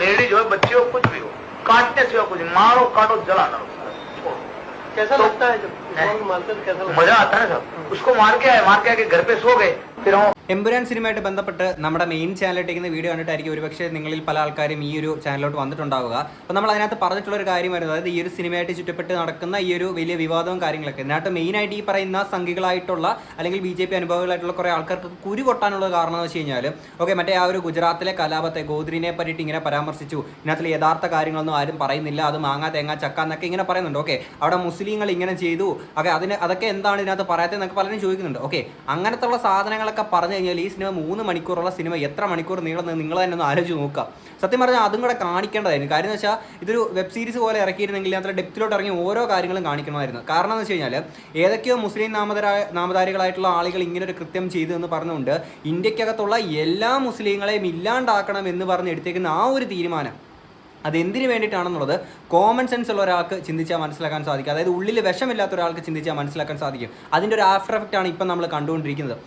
Ladies हो, बच्चे हो, कुछ भी हो, काटने से कुछ, मारो काटो जलाना छोड़ो। कैसा लगता है जब मारते तो कैसा लगता है? मजा आता है सब। उसको मार के आए घर पे सो गए, फिर हम എമ്പുരാൻ സിനിമയായിട്ട് ബന്ധപ്പെട്ട് നമ്മുടെ മെയിൻ ചാനലിട്ടേക്കുന്ന വീഡിയോ കണ്ടിട്ടായിരിക്കും ഒരുപക്ഷെ നിങ്ങളിൽ പല ആൾക്കാരും ഈ ഒരു ചാനലിലോട്ട് വന്നിട്ടുണ്ടാവുക. അപ്പോൾ നമ്മൾ അതിനകത്ത് പറഞ്ഞിട്ടുള്ള ഒരു കാര്യമായിരുന്നു, അതായത് ഈ ഒരു സിനിമയായിട്ട് ചുറ്റപ്പെട്ട് നടക്കുന്ന ഈ ഒരു വലിയ വിവാദവും കാര്യങ്ങളൊക്കെ. ഇതിനകത്ത് മെയിനായിട്ട് ഈ പറയുന്ന സംഘികളായിട്ടുള്ള അല്ലെങ്കിൽ BJP അനുഭാവികളായിട്ടുള്ള കുറേ ആൾക്കാർക്ക് കുരു പൊട്ടാനുള്ള കാരണം എന്ന് വെച്ച് കഴിഞ്ഞാൽ മറ്റേ ആ ഒരു ഗുജറാത്തിലെ കലാപത്തെ ഗോദ്രിനെ പറ്റിയിട്ട് ഇങ്ങനെ പരാമർശിച്ചു. ഇതിനകത്ത് യഥാർത്ഥ കാര്യങ്ങളൊന്നും ആരും പറയുന്നില്ല, അത് മാങ്ങ തേങ്ങ ചക്ക എന്നൊക്കെ ഇങ്ങനെ പറയുന്നുണ്ട്. അവിടെ മുസ്ലിങ്ങൾ ഇങ്ങനെ ചെയ്തു, അതൊക്കെ എന്താണ് ഇതിനകത്ത് പറയാത്തതെന്നൊക്കെ പലരും ചോദിക്കുന്നുണ്ട്. അങ്ങനത്തെ ഉള്ള സാധനങ്ങളൊക്കെ പറഞ്ഞു കഴിഞ്ഞാൽ ഈ സിനിമ 3 മണിക്കൂറുള്ള സിനിമ എത്ര മണിക്കൂർ നീളുന്നത് നിങ്ങൾ തന്നെ ഒന്ന് ആലോചിച്ച് നോക്കുക. സത്യം പറഞ്ഞാൽ അതും കൂടെ കാണിക്കേണ്ടതായിരുന്നു. കാര്യം എന്ന് വെച്ചാൽ ഇതൊരു വെബ് സീരീസ് പോലെ ഇറക്കിയിരുന്നെങ്കിൽ അതിൽ ഡെപ്തിലോട്ട് ഇറങ്ങി ഓരോ കാര്യങ്ങളും കാണിക്കണമായിരുന്നു. കാരണം എന്ന് വെച്ച് കഴിഞ്ഞാൽ ഏതൊക്കെയോ മുസ്ലിം നാമധാരികളായിട്ടുള്ള ആളുകൾ ഇങ്ങനെ ഒരു കൃത്യം ചെയ്തു എന്ന് പറഞ്ഞുകൊണ്ട് ഇന്ത്യക്കകത്തുള്ള എല്ലാ മുസ്ലിങ്ങളെയും ഇല്ലാണ്ടാക്കണം എന്ന് പറഞ്ഞ് എടുത്തേക്കുന്ന ആ ഒരു തീരുമാനം അതെന്തിനു വേണ്ടിയിട്ടാണെന്നുള്ളത് കോമൺ സെൻസ് ഉള്ള ഒരാൾക്ക് ചിന്തിച്ചാൽ മനസ്സിലാക്കാൻ സാധിക്കും. അതായത് ഉള്ളിൽ വിഷമില്ലാത്ത ഒരാൾക്ക് ചിന്തിച്ചാൽ മനസ്സിലാക്കാൻ സാധിക്കും. അതിൻ്റെ ഒരു ആഫ്റ്റർ എഫക്റ്റ് ആണ് ഇപ്പം നമ്മൾ കണ്ടുകൊണ്ടിരിക്കുന്നത്.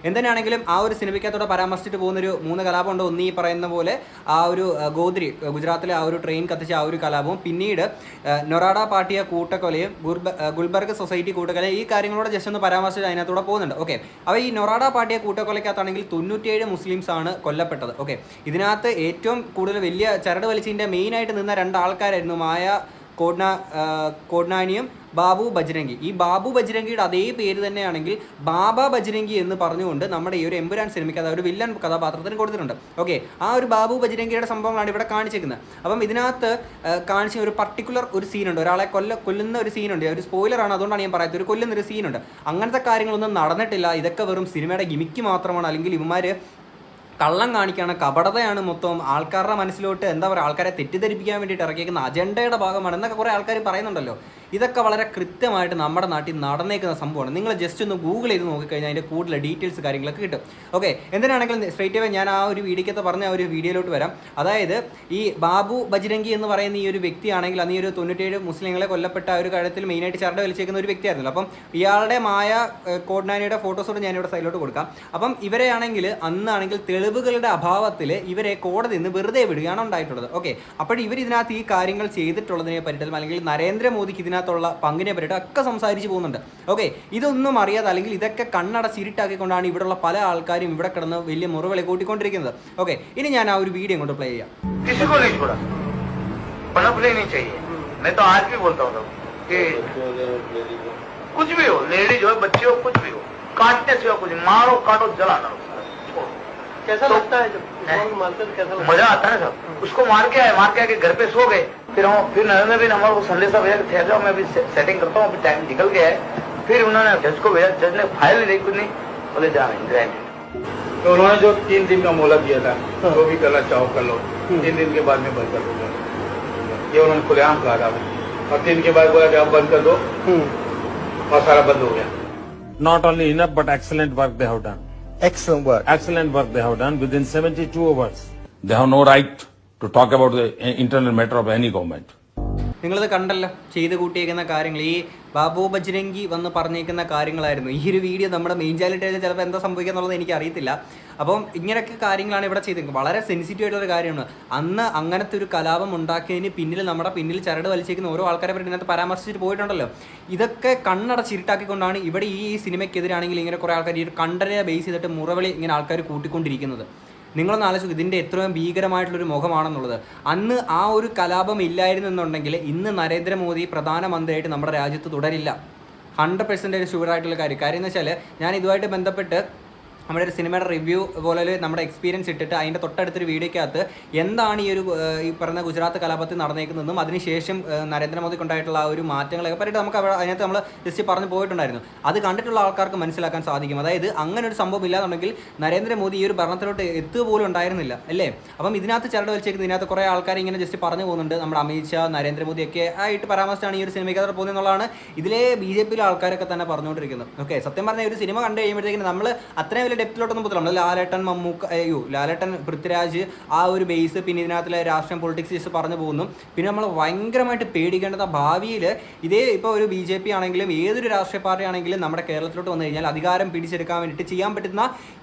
എന്തിനാണെങ്കിലും ആ ഒരു സിനിമയ്ക്കകത്തോടെ പരാമർശിച്ചിട്ട് പോകുന്നൊരു 3 കലാപമുണ്ട്. ഒന്ന് ഈ പറയുന്ന പോലെ ആ ഒരു ഗോദ്രി ഗുജറാത്തിലെ ആ ഒരു ട്രെയിൻ കത്തിച്ച ആ ഒരു കലാപവും, പിന്നീട് നൊറാഡ പാർട്ടിയ കൂട്ടക്കൊലയും, ഗുൽബർഗ് സൊസൈറ്റി കൂട്ടക്കൊലയും, ഈ കാര്യങ്ങളോട് ജസ്റ്റ് ഒന്ന് പരാമർശിച്ച് അതിനകത്തൂടെ പോകുന്നുണ്ട്. അപ്പോൾ ഈ നൊറാഡ പാർട്ടിയ കൂട്ടക്കൊലയ്ക്കകത്താണെങ്കിൽ 97 മുസ്ലിംസ് ആണ് കൊല്ലപ്പെട്ടത്. ഇതിനകത്ത് ഏറ്റവും കൂടുതൽ വലിയ ചരട് വലിച്ചതിൻ്റെ മെയിനായിട്ട് നിന്ന 2 ആൾക്കാരായിരുന്നു മായ കോഡ്നാനിയും ബാബു ബജ്രംഗി. ഈ ബാബു ബജ്രംഗിയുടെ അതേ പേര് തന്നെയാണെങ്കിൽ ബാബ ബജ്രംഗി എന്ന് പറഞ്ഞുകൊണ്ട് നമ്മുടെ ഈ ഒരു എമ്പുരാൻ സിനിമയ്ക്ക് അത് ഒരു വില്ലൻ കഥാപാത്രത്തിന് കൊടുത്തിട്ടുണ്ട്. ആ ഒരു ബാബു ബജ്രംഗിയുടെ സംഭവങ്ങളാണ് ഇവിടെ കാണിച്ചിരിക്കുന്നത്. അപ്പം ഇതിനകത്ത് കാണിച്ച ഒരു പർട്ടിക്കുലർ ഒരു സീനുണ്ട്, ഒരാളെ കൊല്ലുന്ന ഒരു സീനുണ്ട്. ഒരു സ്പോയിലറാണ്, അതുകൊണ്ടാണ് ഞാൻ പറയാത്തത്. ഒരു കൊല്ലുന്നൊരു സീനുണ്ട്. അങ്ങനത്തെ കാര്യങ്ങളൊന്നും നടന്നിട്ടില്ല. ഇതൊക്കെ വെറും സിനിമയുടെ ഗിമിക്ക് മാത്രമാണ്. അല്ലെങ്കിൽ ഇവന്മാർ കള്ളം കാണിക്കുകയാണ്, കപടതയാണ് മൊത്തം. ആൾക്കാരുടെ മനസ്സിലോട്ട് എന്താ പറയുക, ആൾക്കാരെ തെറ്റിദ്ധരിപ്പിക്കാൻ വേണ്ടിയിട്ട് ഇറക്കിയിരിക്കുന്ന അജണ്ടയുടെ ഭാഗമാണ് എന്നൊക്കെ കുറേ ആൾക്കാർ പറയുന്നുണ്ടല്ലോ. ഇതൊക്കെ വളരെ കൃത്യമായിട്ട് നമ്മുടെ നാട്ടിൽ നടന്നേക്കുന്ന സംഭവമാണ്. നിങ്ങൾ ജസ്റ്റ് ഒന്ന് ഗൂഗിൾ ചെയ്ത് നോക്കിക്കഴിഞ്ഞാൽ അതിൻ്റെ കൂടുതൽ ഡീറ്റെയിൽസ് കാര്യങ്ങളൊക്കെ കിട്ടും. എന്തിനാണെങ്കിലും സ്ട്രേറ്റ് അവേ ഞാൻ ആ ഒരു വീഡിയോക്കകത്ത് പറഞ്ഞ ആ ഒരു വീഡിയോയിലോട്ട് വരാം. അതായത് ഈ ബാബു ബജ്രംഗി എന്ന് പറയുന്ന ഈ ഒരു വ്യക്തിയാണെങ്കിൽ അന്ന് ഈ ഒരു 97 മുസ്ലിങ്ങളെ കൊല്ലപ്പെട്ട ആ ഒരു കാര്യത്തിൽ മെയിനായിട്ട് ചരട് വലിച്ചേക്കുന്ന ഒരു വ്യക്തിയായിരുന്നല്ലോ. അപ്പം ഇയാളുടെ മായ കോഡ്നാനിയുടെ ഫോട്ടോസോട് ഞാനിവിടെ സൈഡിലോട്ട് കൊടുക്കാം. അപ്പം ഇവരെയാണെങ്കിൽ അന്നാണെങ്കിൽ തെളിവുകളുടെ അഭാവത്തിൽ ഇവരെ കോടതി നിന്ന് വെറുതെ വിടുകയാണ് ഉണ്ടായിട്ടുള്ളത്. അപ്പോൾ ഇവർ ഇതിനകത്ത് ഈ കാര്യങ്ങൾ ചെയ്തിട്ടുള്ളതിനെ പറ്റിയിട്ടും അല്ലെങ്കിൽ നരേന്ദ്രമോദിക്ക് ഇതിനകത്തുള്ള പങ്കിനെ പറ്റിയിട്ട് ഒക്കെ സംസാരിച്ച് പോകുന്നുണ്ട്. ഇതൊന്നും അറിയാതെ അല്ലെങ്കിൽ ഇതൊക്കെ കണ്ണടച്ചിരിട്ടാക്കിക്കൊണ്ടാണ് ഇവിടെയുള്ള പല ആൾക്കാരും ഇവിടെ കിടന്ന് വലിയ മുറിവുകളെ കൂട്ടിക്കൊണ്ടിരിക്കുന്നത്. ഇനി ഞാൻ ആ ഒരു വീഡിയോ കൊണ്ട് പ്ലേ ചെയ്യാം. कुछ भी हो, लेडीज हो, बच्चे हो, कुछ भी हो, काटने से कुछ, मारो काटो जलाना छोड़ो। कैसा लगता है जब मारते तो कैसा लगता है? मजा आता है सब। उसको मार के आए घर पे सो गए, फिर नरेंद्र भी हमारे को संदेशा भेजा ठहर जाओ, मैं अभी सेटिंग करता हूँ, अभी टाइम निकल गया है। फिर उन्होंने जज को भेजा, जज ने फाइल नहीं कुछ नहीं बोले जा रहे। तो उन्होंने जो 3 दिन का मोहलत दिया था, जो भी करना चाहो कर लो, 3 दिन के बाद में बंद कर दो, ये उन्होंने खुलेआम कहा था। और 3 दिन के बाद बोला कि आप बंद कर दो और सारा बंद हो गया. Not only enough, but excellent work they have done. Excellent work. Excellent work they have done within 72 hours. They have no right to talk about the internal matter of any government. നിങ്ങളിത് കണ്ടല്ലോ, ചെയ്ത് കൂട്ടിയേക്കുന്ന കാര്യങ്ങൾ. ഈ ബാബു ബജ്രംഗി വന്ന് പറഞ്ഞേക്കുന്ന കാര്യങ്ങളായിരുന്നു. ഈ ഒരു വീഡിയോ നമ്മുടെ മെയിൻ ചാനലിട്ട് കഴിഞ്ഞാൽ ചിലപ്പോൾ എന്താ സംഭവിക്കുക എന്നുള്ളത് എനിക്ക് അറിയത്തില്ല. അപ്പം ഇങ്ങനെയൊക്കെ കാര്യങ്ങളാണ് ഇവിടെ ചെയ്തേക്കുന്നത്. വളരെ സെൻസിറ്റീവ് ആയിട്ടുള്ള കാര്യമാണ്. അന്ന് അങ്ങനത്തെ ഒരു കലാപം ഉണ്ടാക്കിയതിന് പിന്നിൽ നമ്മുടെ പിന്നിൽ ചരട് വലിച്ചേക്കുന്ന ഓരോ ആൾക്കാരെ പറ്റി ഇതിനകത്ത് പരാമർശിച്ചിട്ട് പോയിട്ടുണ്ടല്ലോ. ഇതൊക്കെ കണ്ണടച്ചിരുട്ടാക്കിക്കൊണ്ടാണ് ഇവിടെ ഈ സിനിമയ്ക്കെതിരാണെങ്കിൽ ഇങ്ങനെ കുറേ ആൾക്കാർ ഈ ഒരു കണ്ടനെ ബേസ് ചെയ്തിട്ട് മുറവിളി ഇങ്ങനെ ആൾക്കാർ കൂട്ടിക്കൊണ്ടിരിക്കുന്നത്. നിങ്ങളൊന്ന് ആലോചിച്ചു, ഇതിൻ്റെ എത്രയും ഭീകരമായിട്ടുള്ളൊരു മുഖമാണെന്നുള്ളത്. അന്ന് ആ ഒരു കലാപം ഇല്ലായിരുന്നെന്നുണ്ടെങ്കിൽ ഇന്ന് നരേന്ദ്രമോദി പ്രധാനമന്ത്രിയായിട്ട് നമ്മുടെ രാജ്യത്ത് തുടരില്ല. 100% ഷുവറായിട്ടുള്ള കാര്യം എന്ന് വെച്ചാൽ ഞാൻ ഇതുമായിട്ട് ബന്ധപ്പെട്ട് നമ്മുടെ ഒരു സിനിമയുടെ റിവ്യൂ പോലെ നമ്മുടെ എക്സ്പീരിയൻസ് ഇട്ടിട്ട് അതിൻ്റെ തൊട്ടടുത്തൊരു വീഡിയോയ്ക്കകത്ത് എന്താണ് ഈ പറഞ്ഞ ഗുജറാത്ത് കലാപത്തിൽ നടന്നേക്കുന്നതെന്നും അതിനുശേഷം നരേന്ദ്രമോദിക്ക് ഉണ്ടായിട്ടുള്ള ആ ഒരു മാറ്റങ്ങളൊക്കെ പറ്റിയിട്ട് നമുക്ക് അതിനകത്ത് നമ്മൾ ജസ്റ്റ് പറഞ്ഞു പോയിട്ടുണ്ടായിരുന്നു. അത് കണ്ടിട്ടുള്ള ആൾക്കാർക്ക് മനസ്സിലാക്കാൻ സാധിക്കും. അതായത് അങ്ങനെ ഒരു സംഭവം ഇല്ലാന്നുണ്ടെങ്കിൽ നരേന്ദ്രമോദി ഈ ഒരു ഭരണത്തിലോട്ട് എത്തുക പോലും ഉണ്ടായിരുന്നില്ല, അല്ലേ? അപ്പം ഇതിനകത്ത് ചരട് വലിച്ചേക്കുന്നത് ഇതിനകത്ത് കുറേ ആൾക്കാർ ഇങ്ങനെ ജസ്റ്റ് പറഞ്ഞു പോകുന്നുണ്ട്. നമ്മുടെ അമിത്ഷാ, നരേന്ദ്രമോദിയൊക്കെ ആയിട്ട് പരാമർശിച്ചാണ് ഈ ഒരു സിനിമയ്ക്കകത്ത് പോകുന്നത് എന്നുള്ളതാണ് ഇതിലെ BJP ആൾക്കാരൊക്കെ തന്നെ പറഞ്ഞുകൊണ്ടിരിക്കുന്നത്. സത്യം പറഞ്ഞാൽ ഒരു സിനിമ കണ്ടു കഴിയുമ്പോഴത്തേക്കും നമ്മൾ അത്രയും വലിയ ഡെപ്തിലോട്ടൊന്നും പോകത്തില്ല. നമ്മൾ ലാലേട്ടൻ, പൃഥ്വിരാജ് ആ ഒരു ബേസ്, പിന്നെ ഇതിനകത്തുള്ള രാഷ്ട്രീയം പൊളിറ്റിക്സ് പറഞ്ഞു പോകുന്നു. പിന്നെ നമ്മൾ ഭയങ്കരമായിട്ട് പേടിക്കേണ്ടത് ഭാവിയിൽ ഇതേ ഇപ്പോൾ ഒരു BJP ആണെങ്കിലും ഏതൊരു രാഷ്ട്രീയ പാർട്ടി ആണെങ്കിലും നമ്മുടെ കേരളത്തിലോട്ട് വന്നു കഴിഞ്ഞാൽ അധികാരം പിടിച്ചെടുക്കാൻ വേണ്ടിയിട്ട് ചെയ്യാൻ പറ്റുന്ന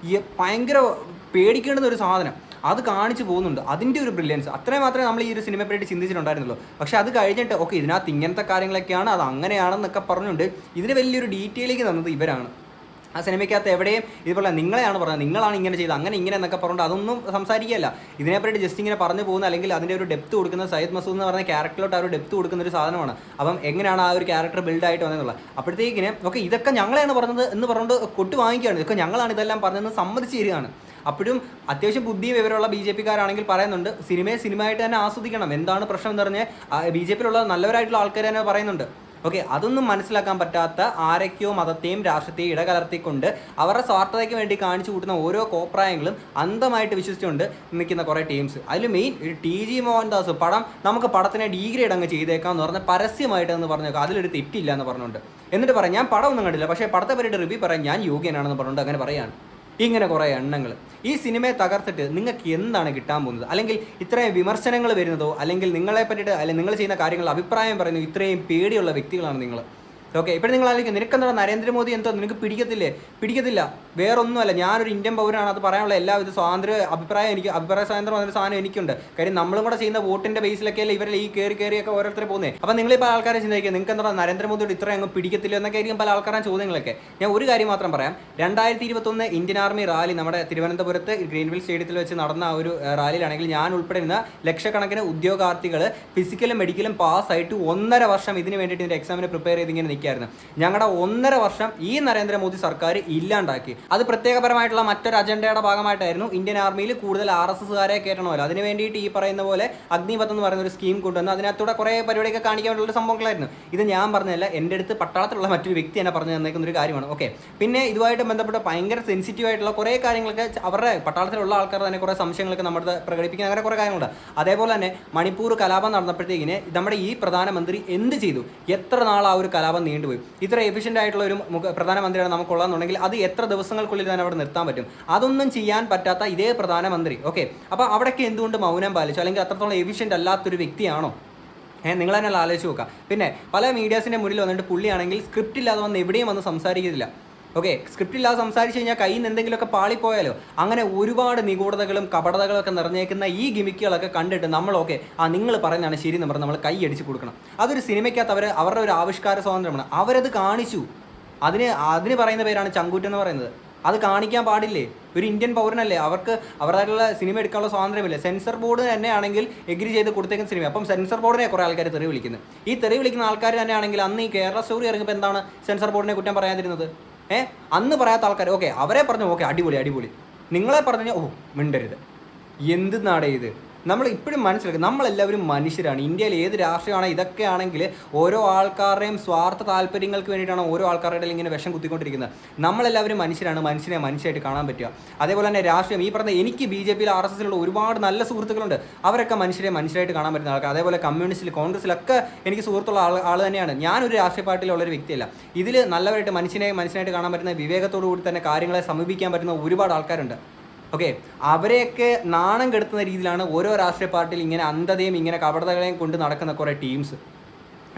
ഭയങ്കര പേടിക്കേണ്ടുന്ന ഒരു സാധനം. അത് കാണിച്ചു പോകുന്നുണ്ട്. അതിൻ്റെ ഒരു ബ്രില്യൻസ് അത്രയും മാത്രമേ നമ്മൾ ഈ ഒരു സിനിമയെ പറ്റി ചിന്തിച്ചിട്ടുണ്ടായിരുന്നുള്ളൂ. പക്ഷേ അത് കഴിഞ്ഞിട്ട് ഓക്കെ ഇതിനകത്ത് ഇങ്ങനത്തെ കാര്യങ്ങളൊക്കെയാണ്, അത് അങ്ങനെയാണെന്നൊക്കെ പറഞ്ഞുകൊണ്ട് ഇതിന് വലിയൊരു ഡീറ്റെയിലേക്ക് തന്നത് ഇവരാണ്. ആ സിനിമയ്ക്കകത്ത് എവിടെയും ഇതുപോലെ നിങ്ങളെയാണ് പറഞ്ഞത്, നിങ്ങളാണ് ഇങ്ങനെ ചെയ്തത്, അങ്ങനെ ഇങ്ങനെ എന്നൊക്കെ പറഞ്ഞുകൊണ്ട് അതൊന്നും സംസാരിക്കുകയല്ല. ഇതിനെപ്പറ്റി ജസ്റ്റ് ഇങ്ങനെ പറഞ്ഞു പോകുന്ന, അല്ലെങ്കിൽ അതിൻ്റെ ഒരു ഡെപ്ത് കൊടുക്കുന്ന സയ്യിദ് മസൂദ് എന്ന് പറഞ്ഞ ക്യാരക്ടറിലോട്ട് ആ ഒരു ഡെപ്ത് കൊടുക്കുന്ന ഒരു സാധനമാണ്. അപ്പം എങ്ങനെയാണ് ആ ഒരു ക്യാരക്ടർ ബിൽഡായിട്ട് വന്നതെന്നുള്ളത്. അപ്പോഴത്തേക്കിന് ഓക്കെ ഇതൊക്കെ ഞങ്ങളെയാണ് പറഞ്ഞത് എന്ന് പറഞ്ഞുകൊണ്ട് കൊട്ട് വാങ്ങിക്കുകയാണ്. ഇതൊക്കെ ഞങ്ങളാണ് ഇതെല്ലാം പറഞ്ഞതെന്ന് സമ്മതിച്ച് തരികയാണ്. അപ്പോഴും അത്യാവശ്യം ബുദ്ധിയും വിവരമുള്ള BJP-കാരാണെങ്കിൽ പറയുന്നുണ്ട് സിനിമയായിട്ട് തന്നെ ആസ്വദിക്കണം, എന്താണ് പ്രശ്നം എന്ന് പറഞ്ഞ് BJP-യിലുള്ള നല്ലവരായിട്ടുള്ള ആൾക്കാർ തന്നെ പറയുന്നുണ്ട്. ഓക്കെ അതൊന്നും മനസ്സിലാക്കാൻ പറ്റാത്ത ആരൊക്കെയോ മതത്തെയും രാഷ്ട്രത്തെയും ഇടകലർത്തിക്കൊണ്ട് അവരുടെ സ്വാർത്ഥതയ്ക്ക് വേണ്ടി കാണിച്ചു കൂട്ടുന്ന ഓരോ കോപ്രായങ്ങളും അന്ധമായിട്ട് വിശ്വസിച്ചുകൊണ്ട് നിൽക്കുന്ന കുറേ ടീംസ്. അതിൽ മെയിൻ ഒരു TG മോഹൻദാസ് പടം നമുക്ക് പടത്തിനെ ഡീഗ്രേഡ് അങ്ങ് ചെയ്തേക്കാമെന്ന് പറഞ്ഞാൽ പരസ്യമായിട്ട് എന്ന് പറഞ്ഞേക്കാം, അതിലൊരു തെറ്റില്ല എന്ന് പറഞ്ഞുകൊണ്ട്. എന്നിട്ട് പറയാം ഞാൻ പടം ഒന്നും കണ്ടില്ല, പക്ഷേ പടത്തെ പറ്റിയിട്ട് റിവ്യൂ പറയാൻ ഞാൻ യോഗ്യനാണെന്ന് പറഞ്ഞുകൊണ്ട് അങ്ങനെ പറയാണ്. ഇങ്ങനെ കുറേ എണ്ണങ്ങൾ ഈ സിനിമയെ തകർത്തിട്ട് നിങ്ങൾക്ക് എന്താണ് കിട്ടാൻ പോകുന്നത്? അല്ലെങ്കിൽ ഇത്രയും വിമർശനങ്ങൾ വരുന്നതോ, അല്ലെങ്കിൽ നിങ്ങളെ പറ്റിയിട്ട് അല്ലെങ്കിൽ നിങ്ങൾ ചെയ്യുന്ന കാര്യങ്ങൾ അഭിപ്രായം പറയുന്നു ഇത്രയും പേടിയുള്ള വ്യക്തികളാണ് നിങ്ങൾ. ഓക്കെ ഇപ്പോഴും നിങ്ങൾ ആലോചിക്കും നിനക്കെന്താ നരേന്ദ്രമോദി എന്തോ നിനക്ക് പിടിക്കത്തില്ല, വേറൊന്നുമല്ല, ഞാനൊരു ഇന്ത്യൻ പൗരനാണ്, അത് പറയാനുള്ള എല്ലാവിധ അഭിപ്രായ സ്വാതന്ത്ര്യം എന്നൊരു സാധനം എനിക്കുണ്ട്. കാര്യം നമ്മളും കൂടെ ചെയ്യുന്ന വോട്ടിന്റെ ബേസിലൊക്കെയല്ലേ ഇവരെ ഈ കയറിയൊക്കെ ഓരോരുത്തരെ പോകുന്നത്. അപ്പം നിങ്ങളിപ്പോൾ ആൾക്കാരെ ചിന്തിക്കുക നിങ്ങൾക്ക് എന്താ നരേന്ദ്രമോദിയോട് ഇത്രയും അങ്ങ് പിടിക്കത്തില്ല എന്നൊക്കെ ആയിരിക്കും പല ആൾക്കാരുടെ ചോദ്യങ്ങളൊക്കെ. ഞാൻ ഒരു കാര്യം മാത്രം പറയാം, 2021 ഇന്ത്യൻ ആർമി റാലി നമ്മുടെ തിരുവനന്തപുരത്ത് ഗ്രീൻവിൽ സ്റ്റേഡിയത്തിൽ വെച്ച് നടന്ന ആ ഒരു റാലിയിലാണെങ്കിൽ ഞാൻ ഉൾപ്പെടുന്ന ലക്ഷക്കണക്കിന് ഉദ്യോഗാർത്ഥികൾ ഫിസിക്കലും മെഡിക്കലും പാസ്സായിട്ട് 1.5 വർഷം ഇതിന് വേണ്ടിയിട്ട് ഇതിൻ്റെ എക്സാമിന് പ്രിപ്പയർ ചെയ്ത് ഇങ്ങനെ നിൽക്കായിരുന്നു. ഞങ്ങളുടെ 1.5 വർഷം ഈ നരേന്ദ്രമോദി സർക്കാർ ഇല്ലാണ്ടാക്കി. അത് പ്രത്യേകപരമായിട്ടുള്ള മറ്റൊരു അജണ്ടയുടെ ഭാഗമായിട്ടായിരുന്നു ഇന്ത്യൻ ആർമിയിൽ കൂടുതൽ RSSകാരെ കയറ്റണമല്ലോ. അതിന് വേണ്ടിയിട്ട് ഈ പറയുന്ന പോലെ അഗ്നിപഥ് എന്ന് പറയുന്ന ഒരു സ്കീം കൊണ്ടുവന്നു. അതിനകത്തൂടെ കുറേ പരിപാടിയൊക്കെ കാണിക്കാൻ വേണ്ടിയുള്ള സംഭവങ്ങളായിരുന്നു. ഇത് ഞാൻ പറഞ്ഞതല്ല, എൻ്റെ അടുത്ത് പട്ടാളത്തിലുള്ള മറ്റൊരു വ്യക്തി എന്നെ പറഞ്ഞു തന്നേക്കുന്ന ഒരു കാര്യമാണ്. ഓക്കെ പിന്നെ ഇതുമായിട്ട് ബന്ധപ്പെട്ട് ഭയങ്കര സെൻസിറ്റീവ് ആയിട്ടുള്ള കുറേ കാര്യങ്ങളൊക്കെ അവരുടെ പട്ടാളത്തിലുള്ള ആൾക്കാർ തന്നെ കുറേ സംശയങ്ങളൊക്കെ നമ്മുടെ പ്രകടിപ്പിക്കുന്ന അങ്ങനെ കുറേ കാര്യങ്ങളുണ്ട്. അതേപോലെ തന്നെ മണിപ്പൂർ കലാപം നടന്നപ്പോഴത്തേക്കിന് നമ്മുടെ ഈ പ്രധാനമന്ത്രി എന്ത് ചെയ്തു? എത്ര നാൾ ആ ഒരു കലാപം നീണ്ടുപോയി? ഇത്ര എഫിഷ്യൻ്റ് ആയിട്ടുള്ള ഒരു പ്രധാനമന്ത്രിയാണ് നമുക്കുള്ളതെന്നുണ്ടെങ്കിൽ അത് എത്ര ദിവസങ്ങൾക്കുള്ളിൽ തന്നെ അവിടെ നിർത്താൻ പറ്റും? അതൊന്നും ചെയ്യാൻ പറ്റാത്ത ഇതേ പ്രധാനമന്ത്രി ഓക്കെ അപ്പോൾ അവിടേക്ക് എന്തുകൊണ്ട് മൗനം പാലിച്ചു? അല്ലെങ്കിൽ അത്രത്തോളം എഫിഷ്യൻ്റ് അല്ലാത്തൊരു വ്യക്തിയാണോ? നിങ്ങൾ തന്നെ ആലോചിച്ച് നോക്കാം. പിന്നെ പല മീഡിയാസിൻ്റെ മുന്നിൽ വന്നിട്ട് പുള്ളിയാണെങ്കിൽ സ്ക്രിപ്റ്റ് ഇല്ലാതെ വന്ന് എവിടെയും വന്ന് സംസാരിക്കുന്നില്ല. ഓക്കെ സ്ക്രിപ്റ്റ് ഇല്ലാതെ സംസാരിച്ച് കഴിഞ്ഞാൽ കയ്യിൽ നിന്ന് എന്തെങ്കിലുമൊക്കെ പാളിപ്പോയാലോ? അങ്ങനെ ഒരുപാട് നിഗൂഢതകളും കപടതകളൊക്കെ നിറഞ്ഞേക്കുന്ന ഈ ഗിമിക്കുകളൊക്കെ കണ്ടിട്ട് നമ്മൾ നിങ്ങൾ പറയുന്നതാണ് ശരി എന്ന് പറഞ്ഞ് നമ്മൾ കൈ അടിച്ച് കൊടുക്കണം. അതൊരു സിനിമയ്ക്കകത്ത് അവരുടെ ഒരു ആവിഷ്കാര സ്വാതന്ത്ര്യമാണ്. അവരത് കാണിച്ചു. അതിന് പറയുന്ന പേരാണ് ചങ്കൂറ്റെന്ന് പറയുന്നത്. അത് കാണിക്കാൻ പാടില്ലേ? ഒരു ഇന്ത്യൻ പൗരനല്ലേ, അവർക്ക് അവരുടേതായിട്ടുള്ള സിനിമ എടുക്കാനുള്ള സ്വാതന്ത്ര്യമില്ലേ? സെൻസർ ബോർഡ് തന്നെയാണെങ്കിൽ എഗ്രി ചെയ്ത് കൊടുത്തേക്കുന്ന സിനിമ. അപ്പം സെൻസർ ബോർഡിനെ കുറേ ആൾക്കാർ തെറി വിളിക്കുന്നത്. ഈ തെറി വിളിക്കുന്ന ആൾക്കാർ തന്നെയാണെങ്കിൽ അന്ന് ഈ കേരള സ്റ്റോറി ഇറങ്ങിയപ്പോൾ എന്താണ് സെൻസർ ബോർഡിനെ കുറ്റം പറയാതിരുന്നത്? അന്ന് പറയാത്ത ആൾക്കാർ അവരെ പറഞ്ഞു അടിപൊളി, നിങ്ങളെ പറഞ്ഞു മിണ്ടരുത്. എന്ത് നാടേ ഇത്? നമ്മൾ ഇപ്പോഴും മനസ്സിലാക്കുക നമ്മളെല്ലാവരും മനുഷ്യരാണ്. ഇന്ത്യയിൽ ഏത് രാഷ്ട്രീയമാണ് ഇതൊക്കെ ആണെങ്കിൽ ഓരോ ആൾക്കാരുടെയും സ്വാർത്ഥ താല്പര്യങ്ങൾക്ക് വേണ്ടിയിട്ടാണ് ഓരോ ആൾക്കാരുടെ ഇങ്ങനെ വിഷം കുത്തിക്കൊണ്ടിരിക്കുന്നത്. നമ്മളെല്ലാവരും മനുഷ്യരാണ്, മനുഷ്യനെ മനുഷ്യരായിട്ട് കാണാൻ പറ്റുക. അതേപോലെ തന്നെ രാഷ്ട്രീയം ഈ പറഞ്ഞ എനിക്ക് BJP-യിൽ RSSലുള്ള ഒരുപാട് നല്ല സുഹൃത്തുക്കളുണ്ട്. അവരൊക്കെ മനുഷ്യരായിട്ട് കാണാൻ പറ്റുന്ന ആൾക്കാർ. അതേപോലെ കമ്മ്യൂണിസ്റ്റിൽ കോൺഗ്രസ്സിലൊക്കെ എനിക്ക് സുഹൃത്തുള്ള ആൾ തന്നെയാണ്. ഞാനൊരു രാഷ്ട്രീയ പാർട്ടിയിലുള്ളൊരു വ്യക്തിയല്ല. ഇതിൽ നല്ലവരായിട്ട് മനുഷ്യനായിട്ട് കാണാൻ പറ്റുന്ന വിവേകത്തോടു കൂടി തന്നെ കാര്യങ്ങളെ സമീപിക്കാൻ പറ്റുന്ന ഒരുപാട് ആൾക്കാരുണ്ട്. ഓക്കെ അവരെയൊക്കെ നാണം കെടുത്തുന്ന രീതിയിലാണ് ഓരോ രാഷ്ട്രീയ പാർട്ടിയിൽ ഇങ്ങനെ അന്ധതയും ഇങ്ങനെ കപടതകളെയും കൊണ്ട് നടക്കുന്ന കുറേ ടീംസ്.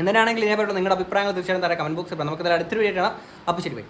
എന്തിനാണെങ്കിൽ ഇതിനെപ്പറ്റി നിങ്ങളുടെ അഭിപ്രായങ്ങൾ തീർച്ചയായും തരാം കമൻറ്റ് ബോക്സിൽ. നമുക്കതിൽ അടുത്തൊരു വീഡിയോ ആണ്. അപ്പോൾ ശരി ബൈ.